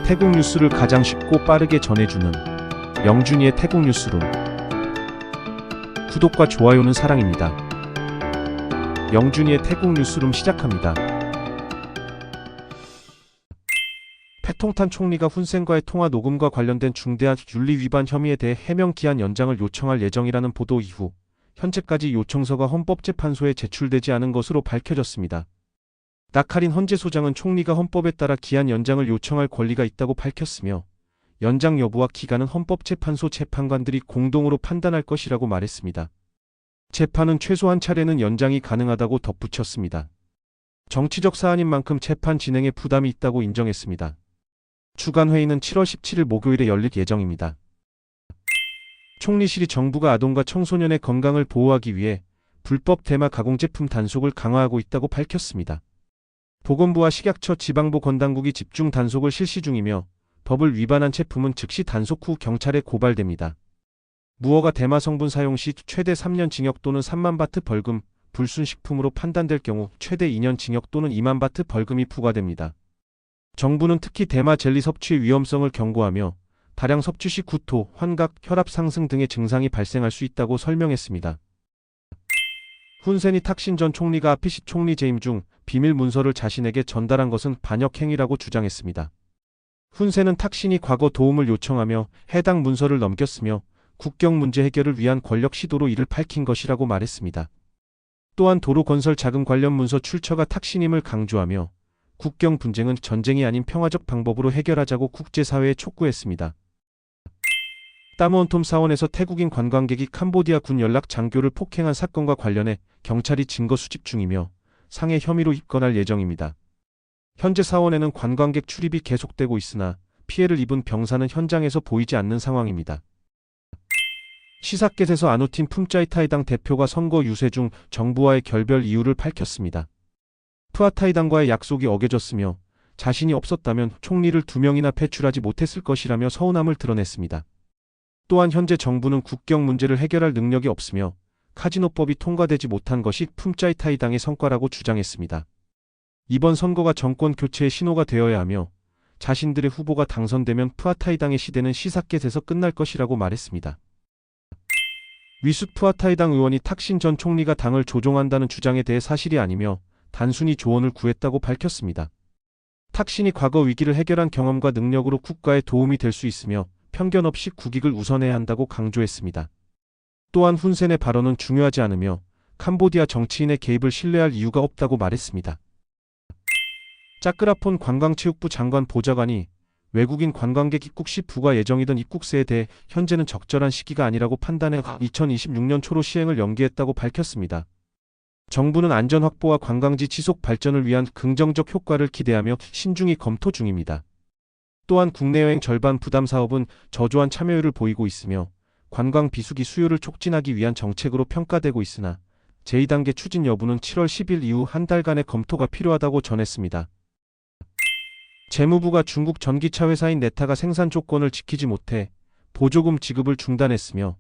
태국 뉴스를 가장 쉽고 빠르게 전해주는 영준이의 태국 뉴스룸. 구독과 좋아요는 사랑입니다. 영준이의 태국 뉴스룸 시작합니다. 패통탄 총리가 훈센과의 통화 녹음과 관련된 중대한 윤리 위반 혐의에 대해 해명 기한 연장을 요청할 예정이라는 보도 이후 현재까지 요청서가 헌법재판소에 제출되지 않은 것으로 밝혀졌습니다. 나카린 헌재 소장은 총리가 헌법에 따라 기한 연장을 요청할 권리가 있다고 밝혔으며 연장 여부와 기간은 헌법재판소 재판관들이 공동으로 판단할 것이라고 말했습니다. 재판은 최소 한 차례는 연장이 가능하다고 덧붙였습니다. 정치적 사안인 만큼 재판 진행에 부담이 있다고 인정했습니다. 주간 회의는 7월 17일 목요일에 열릴 예정입니다. 총리실이 정부가 아동과 청소년의 건강을 보호하기 위해 불법 대마 가공제품 단속을 강화하고 있다고 밝혔습니다. 보건부와 식약처 지방보건당국이 집중 단속을 실시 중이며 법을 위반한 제품은 즉시 단속 후 경찰에 고발됩니다. 무허가 대마 성분 사용 시 최대 3년 징역 또는 3만 바트 벌금, 불순식품으로 판단될 경우 최대 2년 징역 또는 2만 바트 벌금이 부과됩니다. 정부는 특히 대마 젤리 섭취의 위험성을 경고하며 다량 섭취 시 구토, 환각, 혈압 상승 등의 증상이 발생할 수 있다고 설명했습니다. 훈센이 탁신 전 총리가 아피시 총리 재임 중 비밀 문서를 자신에게 전달한 것은 반역 행위라고 주장했습니다. 훈센은 탁신이 과거 도움을 요청하며 해당 문서를 넘겼으며 국경 문제 해결을 위한 권력 시도로 이를 밝힌 것이라고 말했습니다. 또한 도로 건설 자금 관련 문서 출처가 탁신임을 강조하며 국경 분쟁은 전쟁이 아닌 평화적 방법으로 해결하자고 국제사회에 촉구했습니다. 따무원톰 사원에서 태국인 관광객이 캄보디아 군 연락 장교를 폭행한 사건과 관련해 경찰이 증거 수집 중이며 상해 혐의로 입건할 예정입니다. 현재 사원에는 관광객 출입이 계속되고 있으나 피해를 입은 병사는 현장에서 보이지 않는 상황입니다. 시사켓에서 아누틴 품짜이타이당 대표가 선거 유세 중 정부와의 결별 이유를 밝혔습니다. 푸아타이당과의 약속이 어겨졌으며 자신이 없었다면 총리를 2명이나 배출하지 못했을 것이라며 서운함을 드러냈습니다. 또한 현재 정부는 국경 문제를 해결할 능력이 없으며 카지노법이 통과되지 못한 것이 품짜이타이당의 성과라고 주장했습니다. 이번 선거가 정권 교체의 신호가 되어야 하며 자신들의 후보가 당선되면 푸아타이당의 시대는 시사켓에서 끝날 것이라고 말했습니다. 위숫 푸아타이당 의원이 탁신 전 총리가 당을 조종한다는 주장에 대해 사실이 아니며 단순히 조언을 구했다고 밝혔습니다. 탁신이 과거 위기를 해결한 경험과 능력으로 국가에 도움이 될 수 있으며 편견 없이 국익을 우선해야 한다고 강조했습니다. 또한 훈센의 발언은 중요하지 않으며 캄보디아 정치인의 개입을 신뢰할 이유가 없다고 말했습니다. 짜크라폰 관광체육부 장관 보좌관이 외국인 관광객 입국 시 부과 예정이던 입국세에 대해 현재는 적절한 시기가 아니라고 판단해 2026년 초로 시행을 연기했다고 밝혔습니다. 정부는 안전 확보와 관광지 지속 발전을 위한 긍정적 효과를 기대하며 신중히 검토 중입니다. 또한 국내 여행 절반 부담 사업은 저조한 참여율을 보이고 있으며 관광 비수기 수요를 촉진하기 위한 정책으로 평가되고 있으나 제2단계 추진 여부는 7월 10일 이후 한 달간의 검토가 필요하다고 전했습니다. 재무부가 중국 전기차 회사인 네타가 생산 조건을 지키지 못해 보조금 지급을 중단했으며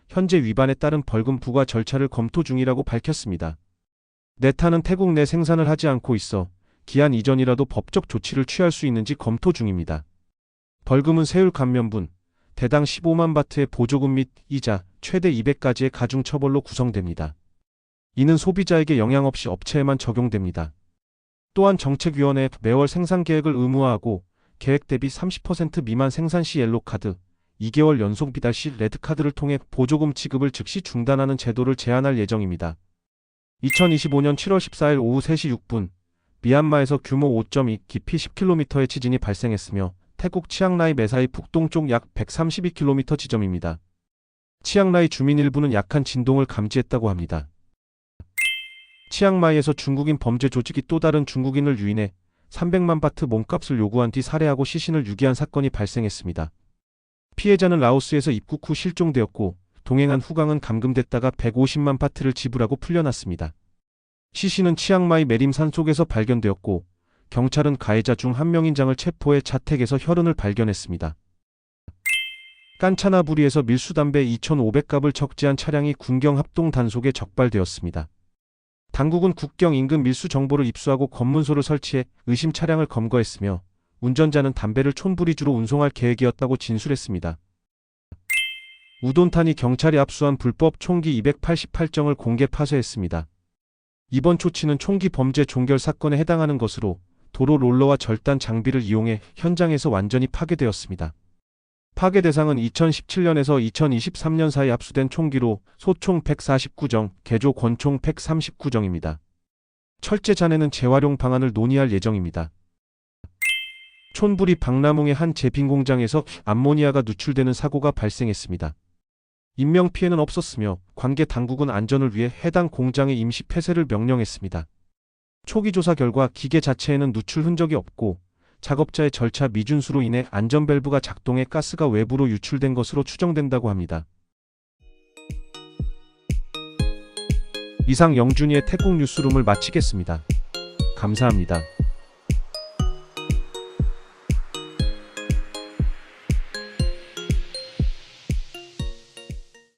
현재 위반에 따른 벌금 부과 절차를 검토 중이라고 밝혔습니다. 네타는 태국 내 생산을 하지 않고 있어 기한 이전이라도 법적 조치를 취할 수 있는지 검토 중입니다. 벌금은 세율 감면분, 대당 15만 바트의 보조금 및 이자, 최대 200가지의 가중처벌로 구성됩니다. 이는 소비자에게 영향 없이 업체에만 적용됩니다. 또한 정책위원회에 매월 생산 계획을 의무화하고 계획 대비 30% 미만 생산 시 옐로카드, 2개월 연속 비달 시 레드카드를 통해 보조금 지급을 즉시 중단하는 제도를 제안할 예정입니다. 2025년 7월 14일 오후 3시 6분, 미얀마에서 규모 5.2, 깊이 10km의 지진이 발생했으며 태국 치앙라이 매사이 북동쪽 약 132km 지점입니다. 치앙라이 주민 일부는 약한 진동을 감지했다고 합니다. 치앙마이에서 중국인 범죄 조직이 또 다른 중국인을 유인해 300만 바트 몸값을 요구한 뒤 살해하고 시신을 유기한 사건이 발생했습니다. 피해자는 라오스에서 입국 후 실종되었고 동행한 후강은 감금됐다가 150만 바트를 지불하고 풀려났습니다. 시신은 치앙마이 매림 산속에서 발견되었고 경찰은 가해자 중 한 명인장을 체포해 자택에서 혈흔을 발견했습니다. 깐차나부리에서 밀수담배 2,500갑을 적재한 차량이 군경 합동 단속에 적발되었습니다. 당국은 국경 인근 밀수 정보를 입수하고 검문소를 설치해 의심 차량을 검거했으며 운전자는 담배를 촌부리주로 운송할 계획이었다고 진술했습니다. 우돈탄이 경찰이 압수한 불법 총기 288정을 공개 파쇄했습니다. 이번 조치는 총기 범죄 종결 사건에 해당하는 것으로 도로 롤러와 절단 장비를 이용해 현장에서 완전히 파괴되었습니다. 파괴 대상은 2017년에서 2023년 사이 압수된 총기로 소총 149정, 개조 권총 139정입니다. 철제 잔해는 재활용 방안을 논의할 예정입니다. 촌부리 박라몽의 한 제빙 공장에서 암모니아가 누출되는 사고가 발생했습니다. 인명피해는 없었으며 관계 당국은 안전을 위해 해당 공장의 임시 폐쇄를 명령했습니다. 초기 조사 결과 기계 자체에는 누출 흔적이 없고 작업자의 절차 미준수로 인해 안전밸브가 작동해 가스가 외부로 유출된 것으로 추정된다고 합니다. 이상 영준이의 태국 뉴스룸을 마치겠습니다. 감사합니다.